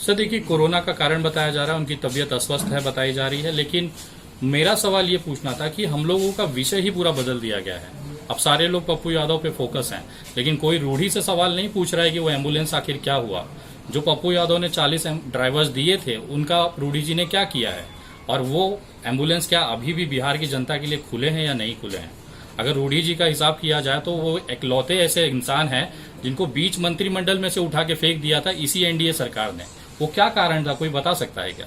Sir देखिए, corona का कारण बताया जा रहा है, उनकी तबीयत अस्वस्थ है बताई जा रही है, लेकिन मेरा सवाल ये पूछना था कि हम लोगों का विषय ही पूरा बदल दिया गया है। अब सारे लोग पप्पू यादव पे फोकस हैं, लेकिन कोई रूढ़ी से सवाल नहीं पूछ रहा है कि वो एम्बुलेंस आखिर क्या हुआ। जो पप्पू यादव ने 40 ड्राइवर्स दिए थे, उनका रूढ़ी जी ने क्या किया है, और वो एम्बुलेंस क्या अभी भी बिहार की जनता के लिए खुले हैं या नहीं खुले हैं। अगर रूढ़ी जी का हिसाब किया जाए तो वो इकलौते ऐसे इंसान हैं जिनको बीच मंत्रिमंडल में से उठा के फेंक दिया था इसी एनडीए सरकार ने। वो क्या कारण था, कोई बता सकता है क्या?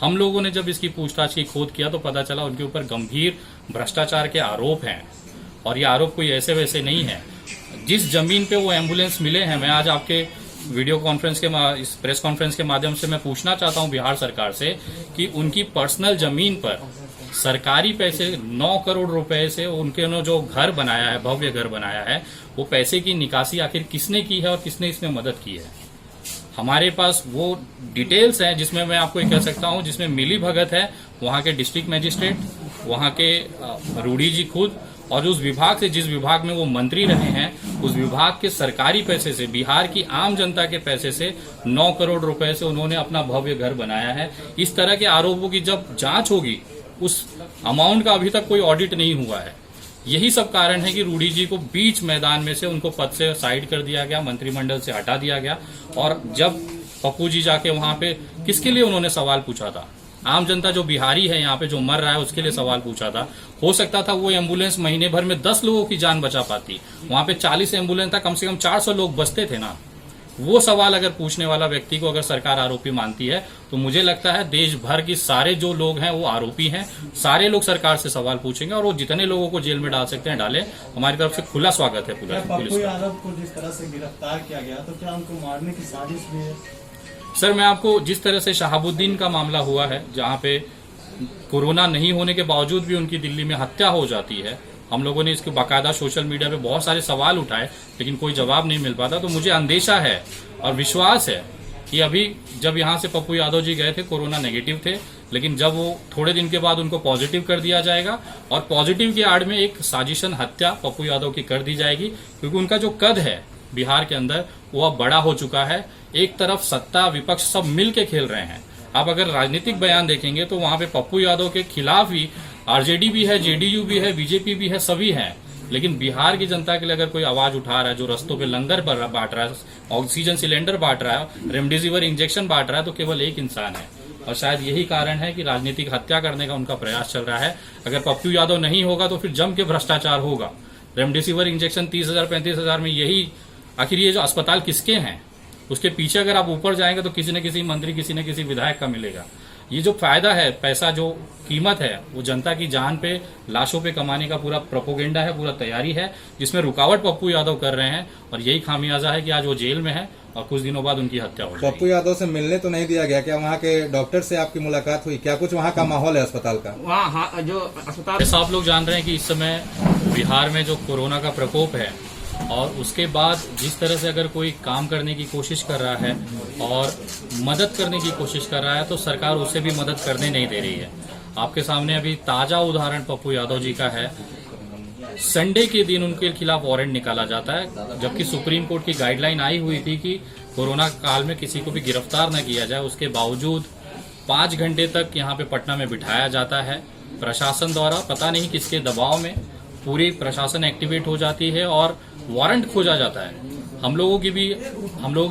हम लोगों ने जब इसकी पूछताछ की, खोद किया, तो पता चला उनके ऊपर गंभीर भ्रष्टाचार के आरोप हैं, और ये आरोप कोई ऐसे वैसे नहीं है। जिस जमीन पे वो एम्बुलेंस मिले हैं, मैं आज आपके वीडियो कॉन्फ्रेंस के इस प्रेस कॉन्फ्रेंस के माध्यम से मैं पूछना चाहता हूं बिहार सरकार से कि उनकी पर्सनल जमीन पर सरकारी पैसे 9 करोड़ रुपए से उनके जो घर बनाया है, भव्य घर बनाया है, वो पैसे की निकासी आखिर किसने की है और किसने इसमें मदद की है। हमारे पास वो डिटेल्स हैं जिसमें मैं आपको ये कह सकता हूं, जिसमें मिली भगत है वहां के डिस्ट्रिक्ट मजिस्ट्रेट, वहां के रूढ़ी जी खुद, और उस विभाग से, जिस विभाग में वो मंत्री रहे हैं, उस विभाग के सरकारी पैसे से, बिहार की आम जनता के पैसे से 9 करोड़ रुपए से उन्होंने अपना भव्य घर बनाया है। इस तरह के आरोपों की जब जांच होगी, उस अमाउंट का अभी तक कोई ऑडिट नहीं हुआ है। यही सब कारण है कि रूढ़ी जी को बीच मैदान में से उनको पद से साइड कर दिया गया, मंत्रिमंडल से हटा दिया गया। और जब पप्पू जी जाके वहां पे किसके लिए उन्होंने सवाल पूछा था? आम जनता जो बिहारी है यहाँ पे जो मर रहा है उसके लिए सवाल पूछा था। हो सकता था वो एम्बुलेंस महीने भर में 10 लोगों की जान बचा पाती। वहां पे 40 एम्बुलेंस था, कम से कम 400 लोग बचते थे ना। वो सवाल अगर पूछने वाला व्यक्ति को अगर सरकार आरोपी मानती है, तो मुझे लगता है देश भर की सारे जो लोग हैं वो आरोपी हैं। सारे लोग सरकार से सवाल पूछेंगे और वो जितने लोगों को जेल में डाल सकते हैं डालें। हमारी तरफ से खुला स्वागत है पुलिस। पप्पू यादव को जिस तरह से गिरफ्तार किया गया, तो क्या उनको मारने की साजिश भी है? सर, मैं आपको जिस तरह से शहाबुद्दीन का मामला हुआ है, जहां पे कोरोना नहीं होने के बावजूद भी उनकी दिल्ली में हत्या हो जाती है, हम लोगों ने इसके बाकायदा सोशल मीडिया पे बहुत सारे सवाल उठाए, लेकिन कोई जवाब नहीं मिल पाता। तो मुझे अंदेशा है और विश्वास है कि अभी जब यहाँ से पप्पू यादव जी गए थे, कोरोना नेगेटिव थे, लेकिन जब वो थोड़े दिन के बाद उनको पॉजिटिव कर दिया जाएगा, और पॉजिटिव की आड़ में एक साजिशन हत्या पप्पू यादव की कर दी जाएगी, क्योंकि उनका जो कद है बिहार के अंदर वो अब बड़ा हो चुका है। एक तरफ सत्ता विपक्ष सब मिल के खेल रहे हैं। आप अगर राजनीतिक बयान देखेंगे तो वहां पे पप्पू यादव के खिलाफ ही आरजेडी भी है, जेडीयू भी है, बीजेपी भी है, सभी हैं। लेकिन बिहार की जनता के लिए अगर कोई आवाज उठा रहा है, जो रस्तों पे लंगर पर बांट रहा है, ऑक्सीजन सिलेंडर बांट रहा है, रेमडेसिविर इंजेक्शन बांट रहा है, तो केवल एक इंसान है। और शायद यही कारण है कि राजनीतिक हत्या करने का उनका प्रयास चल रहा है। अगर पप्पू यादव नहीं होगा तो फिर जम के भ्रष्टाचार होगा। रेमडेसिविर इंजेक्शन 30,000 35,000 में, यही आखिर ये जो अस्पताल किसके हैं? उसके पीछे अगर आप ऊपर जाएंगे तो किसी न किसी मंत्री, किसी न किसी विधायक का मिलेगा। ये जो फायदा है, पैसा, जो कीमत है, वो जनता की जान पे, लाशों पे कमाने का पूरा प्रोपोगेंडा है, पूरा तैयारी है, जिसमें रुकावट पप्पू यादव कर रहे हैं। और यही खामियाजा है कि आज वो जेल में है और कुछ दिनों बाद उनकी हत्या हो जाएगी। पप्पू यादव से मिलने तो नहीं दिया गया, क्या वहाँ के डॉक्टर से आपकी मुलाकात हुई? क्या कुछ वहाँ का माहौल है अस्पताल का? वहाँ जो अस्पताल, ऐसा आप लोग जान रहे हैं कि इस समय बिहार में जो कोरोना का प्रकोप है, और उसके बाद जिस तरह से अगर कोई काम करने की कोशिश कर रहा है और मदद करने की कोशिश कर रहा है, तो सरकार उसे भी मदद करने नहीं दे रही है। आपके सामने अभी ताजा उदाहरण पप्पू यादव जी का है। संडे के दिन उनके खिलाफ वारंट निकाला जाता है, जबकि सुप्रीम कोर्ट की गाइडलाइन आई हुई थी कि कोरोना काल में किसी को भी गिरफ्तार न किया जाए। उसके बावजूद 5 घंटे तक यहाँ पे पटना में बिठाया जाता है प्रशासन द्वारा। पता नहीं किसके दबाव में पूरी प्रशासन एक्टिवेट हो जाती है और वारंट खोजा जाता है। हम लोगों की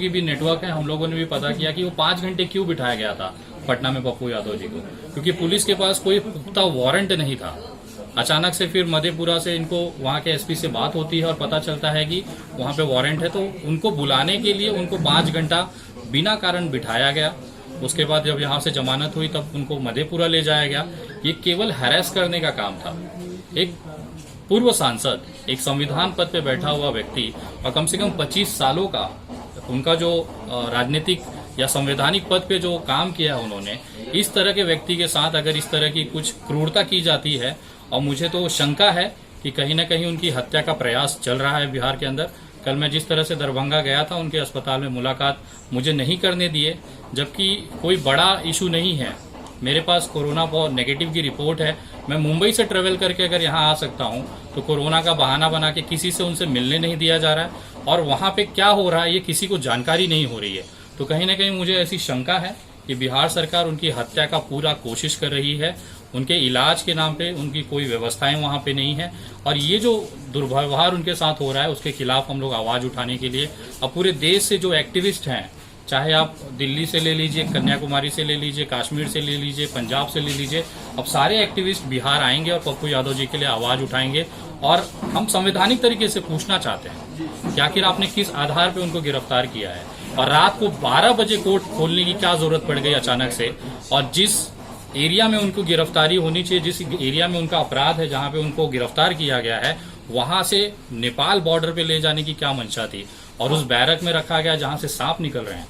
भी नेटवर्क है, हम लोगों ने भी पता किया कि वो 5 घंटे क्यों बिठाया गया था पटना में पप्पू यादव जी को, क्योंकि पुलिस के पास कोई पुख्ता वारंट नहीं था। अचानक से फिर मधेपुरा से इनको वहां के एसपी से बात होती है और पता चलता है कि वहां पे वारंट है, तो उनको बुलाने के लिए उनको 5 घंटा बिना कारण बिठाया गया। उसके बाद जब यहाँ से जमानत हुई तब उनको मधेपुरा ले जाया गया। ये केवल हैरेस करने का काम था। एक पूर्व सांसद, एक संविधान पद पे बैठा हुआ व्यक्ति, और कम से कम 25 सालों का उनका जो राजनीतिक या संवैधानिक पद पे जो काम किया है उन्होंने, इस तरह के व्यक्ति के साथ अगर इस तरह की कुछ क्रूरता की जाती है, और मुझे तो शंका है कि कहीं न कहीं उनकी हत्या का प्रयास चल रहा है बिहार के अंदर। कल मैं जिस तरह से दरभंगा गया था, उनके अस्पताल में मुलाकात मुझे नहीं करने दिए, जबकि कोई बड़ा इशू नहीं है। मेरे पास कोरोना नेगेटिव की रिपोर्ट है। मैं मुंबई से ट्रेवल करके अगर यहाँ आ सकता हूँ, तो कोरोना का बहाना बना के किसी से उनसे मिलने नहीं दिया जा रहा है, और वहाँ पे क्या हो रहा है ये किसी को जानकारी नहीं हो रही है। तो कहीं ना कहीं मुझे ऐसी शंका है कि बिहार सरकार उनकी हत्या का पूरा कोशिश कर रही है। उनके इलाज के नाम पे उनकी कोई व्यवस्थाएं वहां पे नहीं है, और ये जो दुर्व्यवहार उनके साथ हो रहा है उसके खिलाफ हम लोग आवाज उठाने के लिए अब पूरे देश से जो एक्टिविस्ट हैं, चाहे आप दिल्ली से ले लीजिए, कन्याकुमारी से ले लीजिए, कश्मीर से ले लीजिए, पंजाब से ले लीजिए, अब सारे एक्टिविस्ट बिहार आएंगे और पप्पू यादव जी के लिए आवाज उठाएंगे। और हम संवैधानिक तरीके से पूछना चाहते हैं कि आखिर आपने किस आधार पे उनको गिरफ्तार किया है, और रात को 12 बजे कोर्ट खोलने की क्या जरूरत पड़ गई अचानक से, और जिस एरिया में उनको गिरफ्तारी होनी चाहिए, जिस एरिया में उनका अपराध है, जहां पे उनको गिरफ्तार किया गया है, वहां से नेपाल बॉर्डर पे ले जाने की क्या मंशा थी, और उस बैरक में रखा गया जहां से सांप निकल रहे हैं।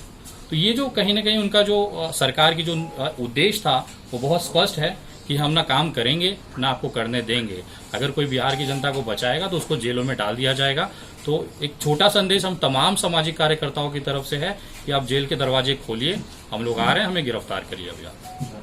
तो ये जो कहीं ना कहीं उनका जो सरकार की जो उद्देश्य था वो बहुत स्पष्ट है कि हम ना काम करेंगे ना आपको करने देंगे। अगर कोई बिहार की जनता को बचाएगा तो उसको जेलों में डाल दिया जाएगा। तो एक छोटा संदेश हम तमाम सामाजिक कार्यकर्ताओं की तरफ से है कि आप जेल के दरवाजे खोलिए, हम लोग आ रहे हैं, हमें गिरफ्तार करिए अभी आप।